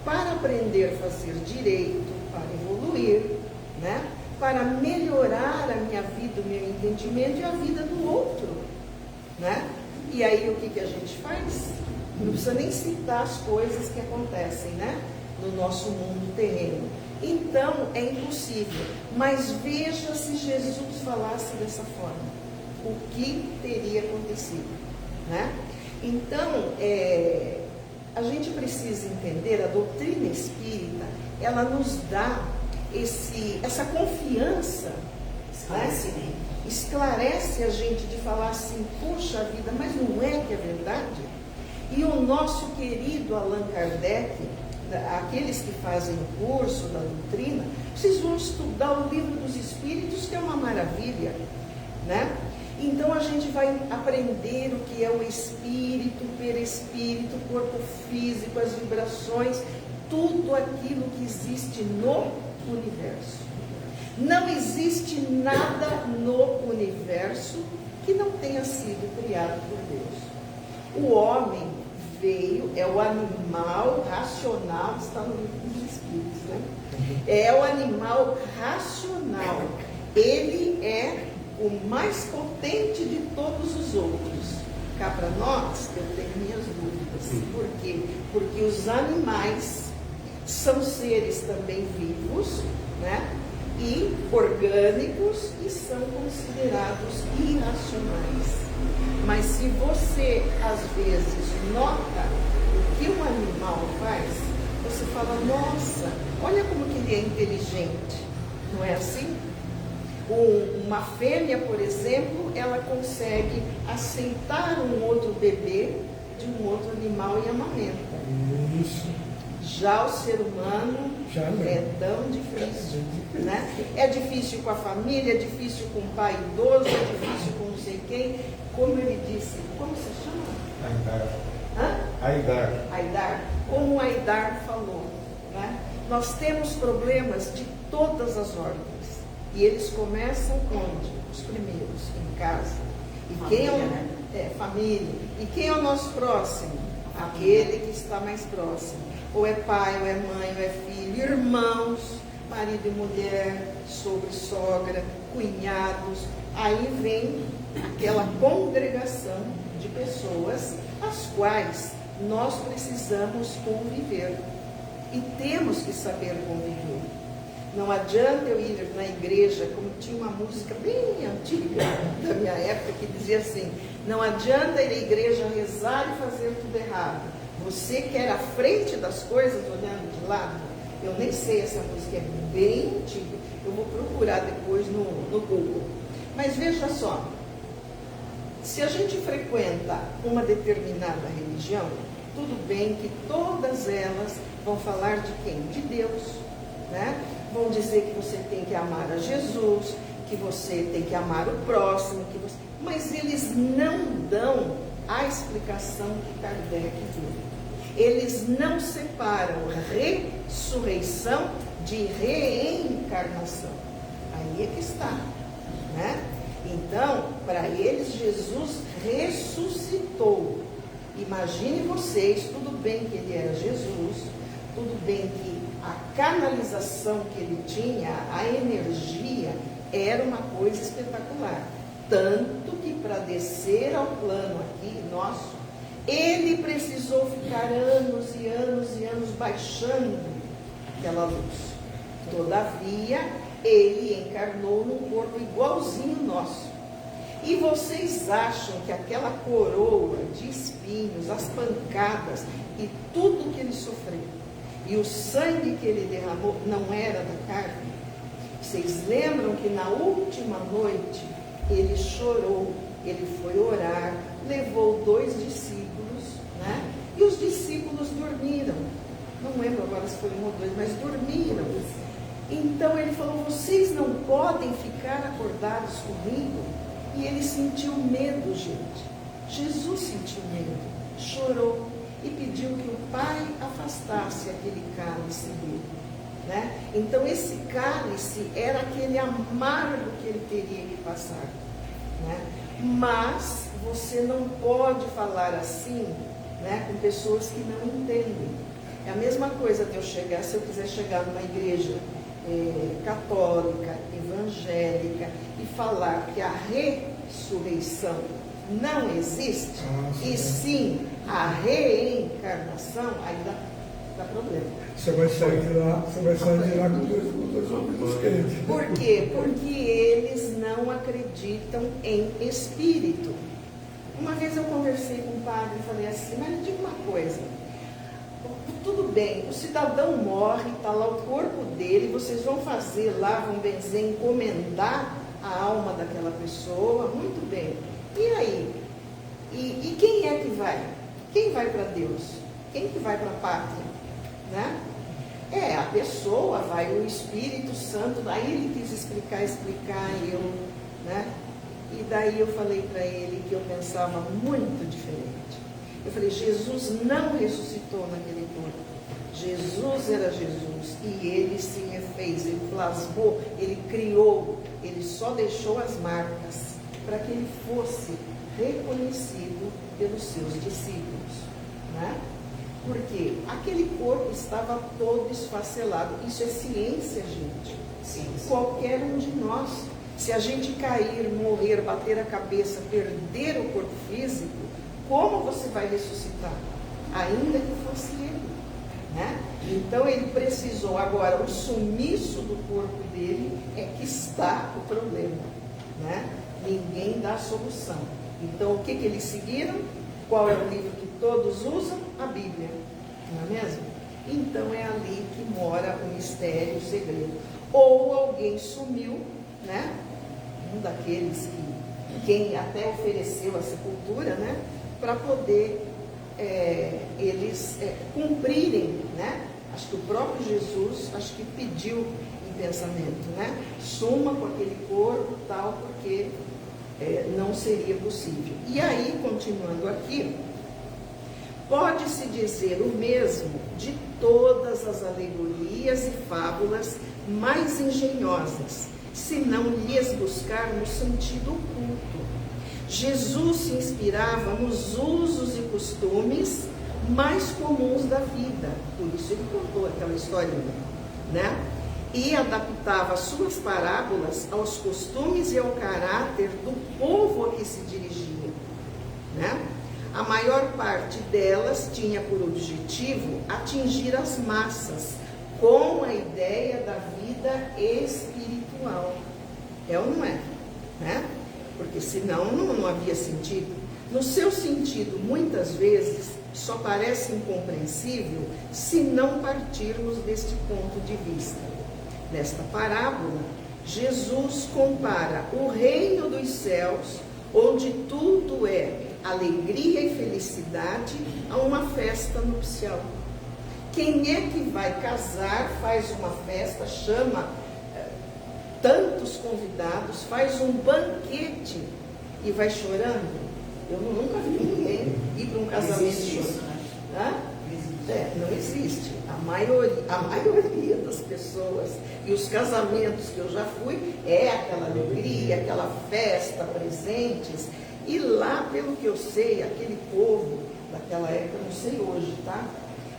para aprender a fazer direito, para evoluir, né? Para melhorar a minha vida, o meu entendimento e a vida do outro, né? E aí o que a gente faz? Não precisa nem citar as coisas que acontecem, né? No nosso mundo terreno. Então, é impossível. Mas veja se Jesus falasse dessa forma. O que teria acontecido, né? Então, a gente precisa entender, a doutrina espírita, ela nos dá essa confiança, né? Esclarece a gente de falar assim: puxa vida, mas não é que é verdade? E o nosso querido Allan Kardec, aqueles que fazem o curso da doutrina, vocês vão estudar o Livro dos Espíritos, que é uma maravilha, né? Então a gente vai aprender o que é o espírito, perispírito, corpo físico, as vibrações, tudo aquilo que existe no universo. Não existe nada no universo que não tenha sido criado por Deus. O homem veio, é o animal racional, está no Livro dos Espíritos, né? É o animal racional. Ele é o mais potente de todos os outros. Cá para nós, eu tenho minhas dúvidas. Por quê? Porque os animais são seres também vivos, né? E orgânicos, e são considerados irracionais. Mas se você às vezes nota o que um animal faz, você fala, nossa, olha como que ele é inteligente. Não é assim? Uma fêmea, por exemplo, ela consegue aceitar um outro bebê de um outro animal e amamenta. Isso. Já o ser humano Já não. é tão difícil, né? É difícil com a família, é difícil com o pai idoso, é difícil com não sei quem. Como ele disse, como se chama? Aidar. Como o Aidar falou, né? Nós temos problemas de todas as ordens. E eles começam onde? Os primeiros, em casa. E quem é família. E quem é o nosso próximo? Aquele que está mais próximo. Ou é pai, ou é mãe, ou é filho, irmãos, marido e mulher, sogro e sogra, cunhados. Aí vem aquela congregação de pessoas as quais nós precisamos conviver. E temos que saber conviver. Não adianta eu ir na igreja, como tinha uma música bem antiga da minha época que dizia assim, não adianta ir à igreja rezar e fazer tudo errado. Você quer à frente das coisas olhando de lado? Eu nem sei, essa música é bem antiga. Eu vou procurar depois no Google. Mas veja só, se a gente frequenta uma determinada religião, tudo bem que todas elas vão falar de quem? De Deus, né? Vão dizer que você tem que amar a Jesus, que você tem que amar o próximo, mas eles não dão a explicação que Kardec deu. Eles não separam ressurreição de reencarnação. Aí é que está, né? Então, para eles, Jesus ressuscitou. Imagine vocês, tudo bem que ele era Jesus, tudo bem que a canalização que ele tinha, a energia, era uma coisa espetacular. Tanto que para descer ao plano aqui, nosso, ele precisou ficar anos e anos e anos baixando aquela luz. Todavia, ele encarnou num corpo igualzinho nosso. E vocês acham que aquela coroa de espinhos, as pancadas e tudo que ele sofreu, e o sangue que ele derramou não era da carne? Vocês lembram que na última noite ele chorou, ele foi orar, levou 2 discípulos, né? E os discípulos dormiram. Não lembro agora se foi 1 ou 2, mas dormiram. Então ele falou, vocês não podem ficar acordados comigo? E ele sentiu medo, gente. Jesus sentiu medo, chorou e pediu que o Pai afastasse aquele cálice dele, né? Então esse cálice era aquele amargo que ele teria que passar, né? Mas você não pode falar assim, né, com pessoas que não entendem. É a mesma coisa de eu chegar, se eu quiser chegar numa igreja católica, evangélica, e falar que a ressurreição não existe, e sim a reencarnação, aí dá problema. Você vai sair de lá com dois ouvidos quentes. Por quê? Porque eles não acreditam em espírito. Uma vez eu conversei com um padre e falei assim, mas me diga uma coisa, tudo bem, o cidadão morre, está lá o corpo dele, vocês vão fazer lá, vão benzer, encomendar a alma daquela pessoa, muito bem. E aí? E quem é que vai? Quem vai para Deus? Quem que vai para a pátria? Né? A pessoa vai, o Espírito Santo, aí ele quis explicar, e eu, né? E daí eu falei para ele que eu pensava muito diferente. Eu falei, Jesus não ressuscitou naquele corpo. Jesus era Jesus e ele se refez, ele plasmou, ele criou, ele só deixou as marcas para que ele fosse reconhecido pelos seus discípulos, né? Porque aquele corpo estava todo esfacelado. Isso é ciência, gente. Sim. Qualquer um de nós, se a gente cair, morrer, bater a cabeça, perder o corpo físico, como você vai ressuscitar? Ainda que fosse ele. né? Então ele precisou. Agora, o sumiço do corpo dele é que está o problema, né? Ninguém dá solução. Então, o que eles seguiram? Qual é o livro que todos usam? A Bíblia, não é mesmo? Então é ali que mora o mistério, o segredo. Ou alguém sumiu, né? Um daqueles quem até ofereceu a sepultura, né? Para poder eles cumprirem, né? Acho que o próprio Jesus, acho que pediu em pensamento, né? Suma com aquele corpo tal, porque não seria possível. E aí, continuando aqui, pode-se dizer o mesmo de todas as alegorias e fábulas mais engenhosas, se não lhes buscarmos sentido oculto. Jesus se inspirava nos usos e costumes mais comuns da vida, por isso ele contou aquela historinha, né? E adaptava suas parábolas aos costumes e ao caráter do povo a que se dirigia, né? A maior parte delas tinha por objetivo atingir as massas com a ideia da vida espiritual. É ou não é? Né? Porque senão não havia sentido. No seu sentido, muitas vezes, só parece incompreensível se não partirmos deste ponto de vista. Nesta parábola, Jesus compara o reino dos céus, onde tudo é alegria e felicidade, a uma festa nupcial. Quem é que vai casar, faz uma festa, chama tantos convidados, faz um banquete e vai chorando? Eu nunca vi ninguém ir para um casamento chorando. Não existe. A maioria das pessoas e os casamentos que eu já fui é aquela alegria, aquela festa, presentes. E lá, pelo que eu sei, aquele povo daquela época, não sei hoje, tá?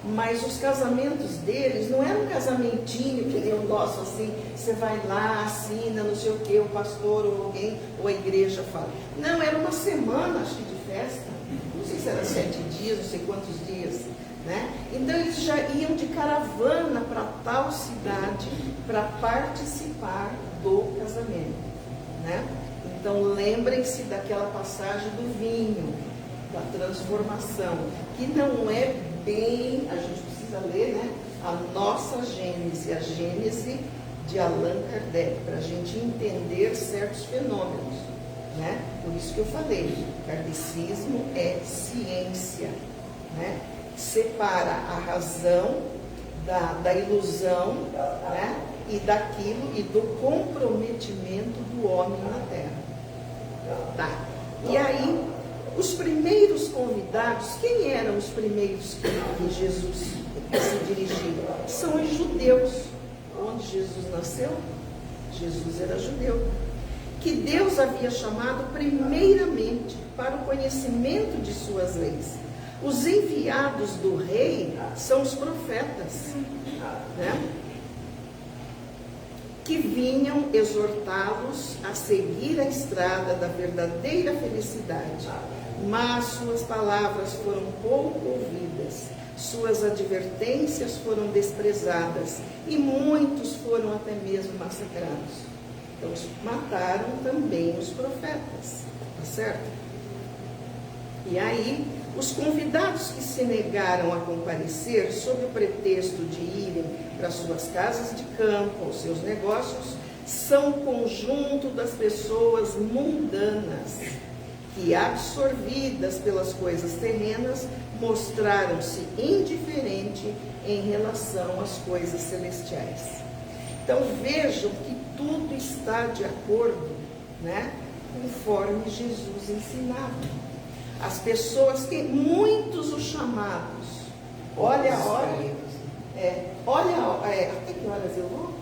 Mas os casamentos deles não eram um casamentinho que nem o nosso, assim, você vai lá, assina, não sei o que, o pastor ou alguém, ou a igreja fala. Não, era uma semana, acho que, de festa. Não sei se era 7 dias, não sei quantos dias, né? Então eles já iam de caravana para tal cidade para participar do casamento, né? Então lembrem-se daquela passagem do vinho, da transformação, que não é bem, a gente precisa ler, né? A nossa Gênese, a Gênese de Allan Kardec, para a gente entender certos fenômenos, né? Por isso que eu falei, o kardecismo é ciência, né? Separa a razão da ilusão, né? E daquilo e do comprometimento do homem na Terra. Tá. E aí, os primeiros convidados, quem eram os primeiros que Jesus se dirigiu? São os judeus. Onde Jesus nasceu? Jesus era judeu. Que Deus havia chamado primeiramente para o conhecimento de suas leis. Os enviados do rei são os profetas, né? Que vinham exortá-los a seguir a estrada da verdadeira felicidade. Mas suas palavras foram pouco ouvidas, suas advertências foram desprezadas e muitos foram até mesmo massacrados. Então, mataram também os profetas, tá certo? E aí, os convidados que se negaram a comparecer sob o pretexto de irem para suas casas de campo ou seus negócios, são o conjunto das pessoas mundanas que, absorvidas pelas coisas terrenas, mostraram-se indiferentes em relação às coisas celestiais. Então vejam que tudo está de acordo, né, conforme Jesus ensinava. As pessoas que, muitos os chamados, olha a hora, até que horas eu vou?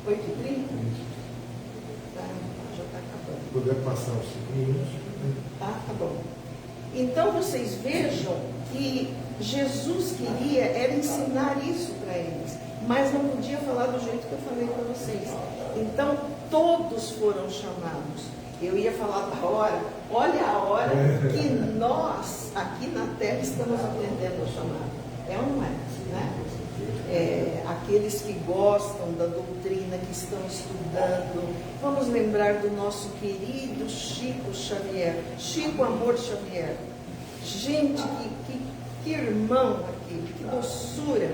8h30? Já está acabando. Se puder passar os 5 minutos. Tá bom. Então vocês vejam que Jesus queria era ensinar isso para eles, mas não podia falar do jeito que eu falei para vocês. Então todos foram chamados. Eu ia falar da hora, olha a hora que nós aqui na Terra estamos aprendendo a chamar. É ou não é? né? Aqueles que gostam da doutrina, que estão estudando. Vamos lembrar do nosso querido Chico Xavier, Chico Amor Xavier. Gente, que irmão aquele, que doçura,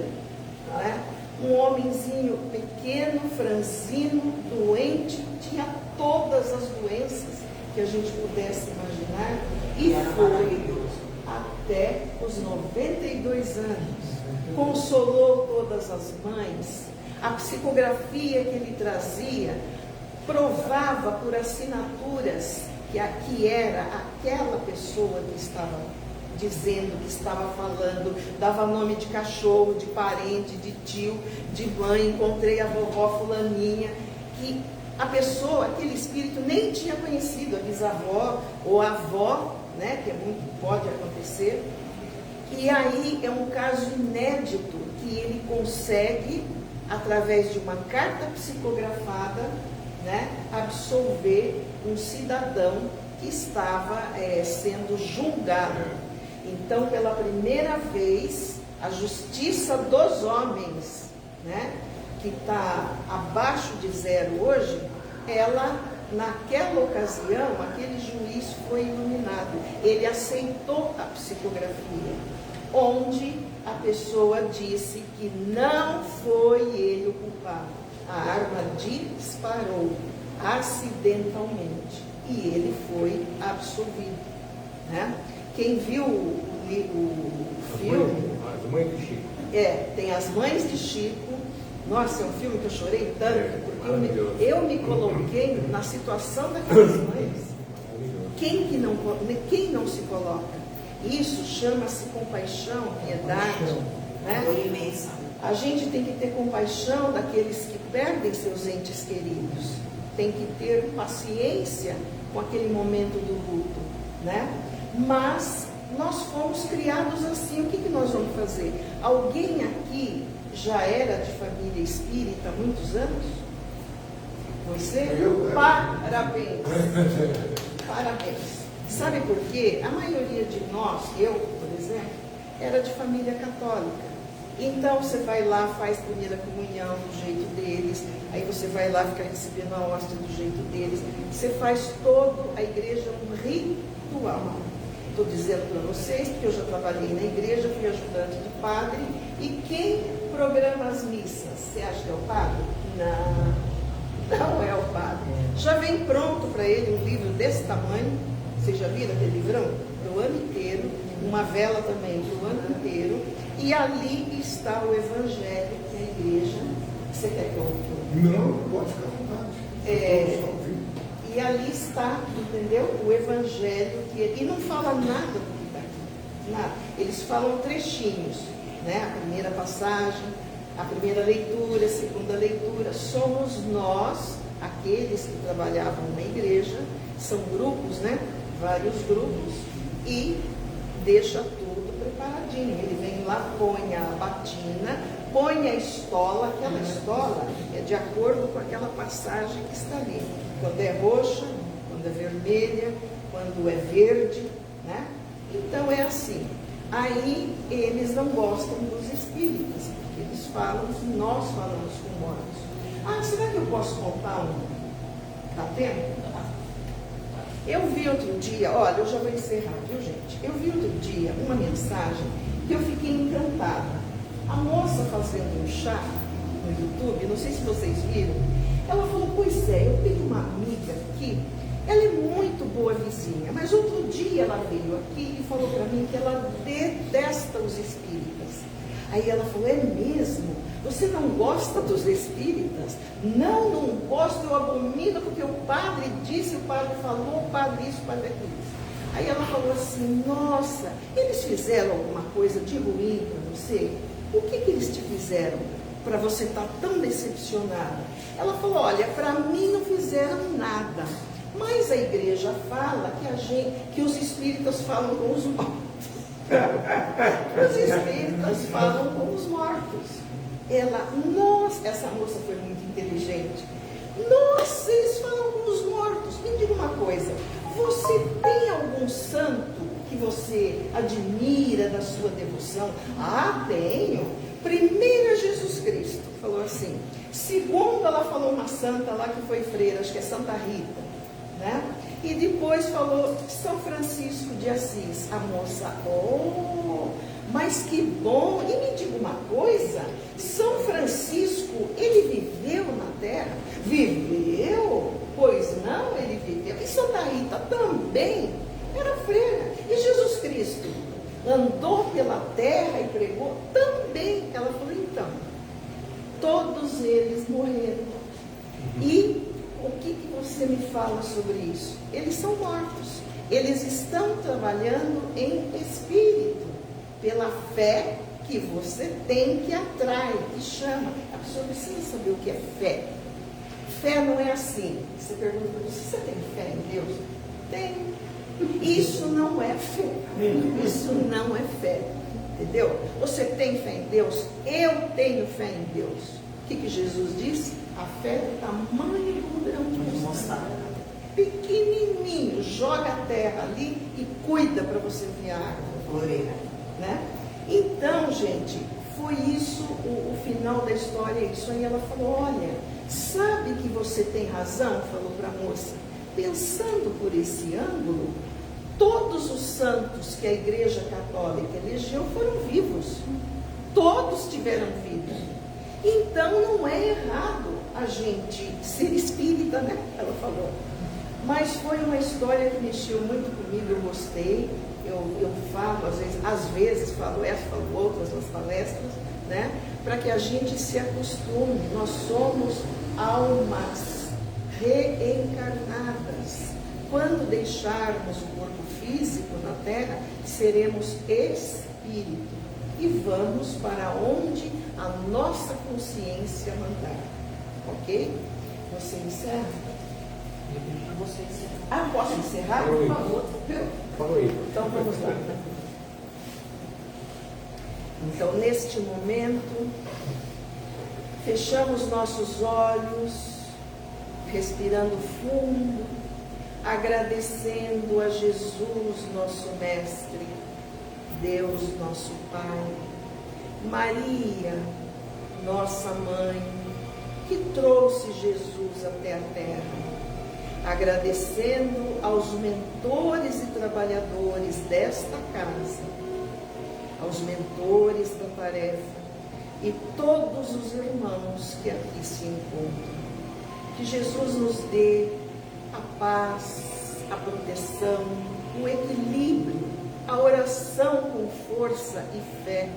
né? Um homenzinho pequeno, franzino, doente, tinha todas as doenças que a gente pudesse imaginar, e foi até os 92 anos. Consolou todas as mães. A psicografia que ele trazia provava por assinaturas que aqui era aquela pessoa que estava dizendo, que estava falando, dava nome de cachorro, de parente, de tio, de mãe. Encontrei a vovó fulaninha, que a pessoa, aquele espírito, nem tinha conhecido a bisavó ou a avó, né, que pode acontecer. E aí é um caso inédito que ele consegue, através de uma carta psicografada, né, absolver um cidadão que estava sendo julgado. Então, pela primeira vez, a justiça dos homens, né, que está abaixo de zero hoje, ela, naquela ocasião, aquele juiz foi iluminado. Ele aceitou a psicografia, onde a pessoa disse que não foi ele o culpado. A arma disparou acidentalmente e ele foi absolvido, né? Quem viu o filme... As mães de Chico. Tem As Mães de Chico. Nossa, é um filme que eu chorei tanto, porque eu me coloquei na situação daquelas mães. Quem não se coloca? Isso chama-se compaixão, piedade, né? A gente tem que ter compaixão daqueles que perdem seus entes queridos. Tem que ter paciência com aquele momento do luto, né? Mas nós fomos criados assim. O que nós vamos fazer? Alguém aqui já era de família espírita há muitos anos? Você? Parabéns! Parabéns! Sabe por quê? A maioria de nós, eu, por exemplo, era de família católica. Então você vai lá, faz primeira comunhão do jeito deles, aí você vai lá ficar recebendo a hóstia do jeito deles. Você faz toda a igreja um ritual. Estou dizendo para vocês, porque eu já trabalhei na igreja, fui ajudante de padre, e quem programa as missas? Você acha que é o padre? Não é o padre. Já vem pronto para ele um livro desse tamanho. Vocês já viram aquele livrão? Do ano inteiro, uma vela também do ano inteiro, e ali está o evangelho que a igreja... Você quer que eu... Não, pode ficar à vontade. E ali está, entendeu? O evangelho, e não fala nada do que está aqui, nada. Eles falam trechinhos, né? A primeira passagem, a primeira leitura, a segunda leitura. Somos nós, aqueles que trabalhavam na igreja, são grupos, né? Vários grupos, e deixa tudo preparadinho. Ele vem lá, põe a batina, põe a estola. Aquela estola é de acordo com aquela passagem que está ali. Quando é roxa, quando é vermelha, quando é verde, né? Então é assim. Aí eles não gostam dos espíritas, porque eles falam que nós falamos com mortos. Será que eu posso contar um? Dá tempo? Eu vi outro dia, olha, eu já vou encerrar, viu, gente? Eu vi outro dia uma mensagem que eu fiquei encantada. A moça fazendo um chá no YouTube, não sei se vocês viram, ela falou, pois é, eu tenho uma amiga aqui, ela é muito boa vizinha, mas outro dia ela veio aqui e falou para mim que ela detesta os espíritas. Aí ela falou, é mesmo? Você não gosta dos espíritas? Não, não gosto, eu abomino, porque o padre disse, o padre falou, o padre isso, o padre aquilo. Aí ela falou assim, nossa, eles fizeram alguma coisa de ruim para você? O que eles te fizeram para você estar tão decepcionada? Ela falou, olha, para mim não fizeram nada, mas a igreja fala que os espíritas falam com os mortos. Os espíritas falam com os mortos. Essa moça foi muito inteligente. Nossa, eles falam com os mortos. Me diga uma coisa, você tem algum santo que você admira da sua devoção? Tenho. Primeiro é Jesus Cristo, falou assim. Segundo, ela falou uma santa lá que foi freira, acho que é Santa Rita, né? E depois falou São Francisco de Assis. A moça, mas que bom! E me diga uma coisa, São Francisco, ele viveu na Terra? Viveu? Pois não, ele viveu. E Santa Rita também era freira. E Jesus Cristo andou pela terra e pregou também. Ela falou, então, todos eles morreram. E o que você me fala sobre isso? Eles são mortos. Eles estão trabalhando em espírito, pela fé que você tem, que atrai, que chama. A pessoa precisa saber o que é fé. Fé não é assim. Você pergunta, você tem fé em Deus? Tenho. Isso não é fé. Isso não é fé. Entendeu? Você tem fé em Deus? Eu tenho fé em Deus. O que Jesus disse? A fé do tamanho do grão de mostarda. Pequenininho. Joga a terra ali e cuida para você ver a árvore. Né? Então, gente, foi isso o final da história. Isso aí ela falou, olha, sabe que você tem razão? Falou para a moça. Pensando por esse ângulo, todos os santos que a Igreja Católica elegeu foram vivos. Todos tiveram vida. Então não é errado a gente ser espírita, né? Ela falou. Mas foi uma história que mexeu muito comigo, eu gostei. Eu falo, às vezes falo essa, falo outras nas palestras, né? Para que a gente se acostume. Nós somos almas reencarnadas. Quando deixarmos o corpo físico na Terra, seremos espírito e vamos para onde a nossa consciência mandar. Ok? Você encerra? Você encerra. Ah, posso encerrar? Por favor. Falou aí. Então vamos lá. Então, neste momento, fechamos nossos olhos, respirando fundo, agradecendo a Jesus, nosso Mestre, Deus, nosso Pai, Maria, nossa Mãe, que trouxe Jesus até a Terra, agradecendo aos mentores e trabalhadores desta casa, aos mentores da tarefa e todos os irmãos que aqui se encontram. Que Jesus nos dê a paz, a proteção, o equilíbrio, a oração com força e fé.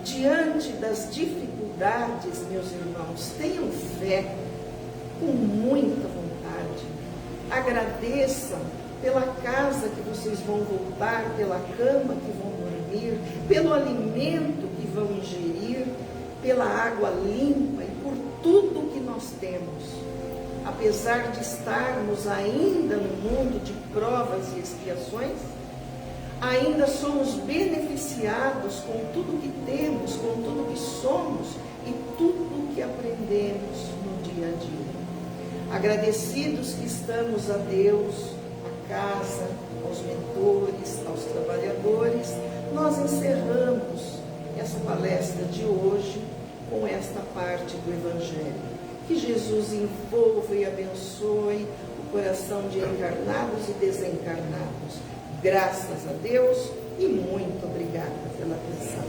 Diante das dificuldades, meus irmãos, tenham fé, com muita vontade. Agradeçam pela casa que vocês vão voltar, pela cama que vão dormir, pelo alimento que vão ingerir, pela água limpa e por tudo que nós temos. Apesar de estarmos ainda no mundo de provas e expiações, ainda somos beneficiados com tudo que temos, com tudo que somos e tudo que aprendemos no dia a dia. Agradecidos que estamos a Deus, à casa, aos mentores, aos trabalhadores, nós encerramos essa palestra de hoje com esta parte do Evangelho. Que Jesus envolva e abençoe o coração de encarnados e desencarnados. Graças a Deus e muito obrigada pela atenção.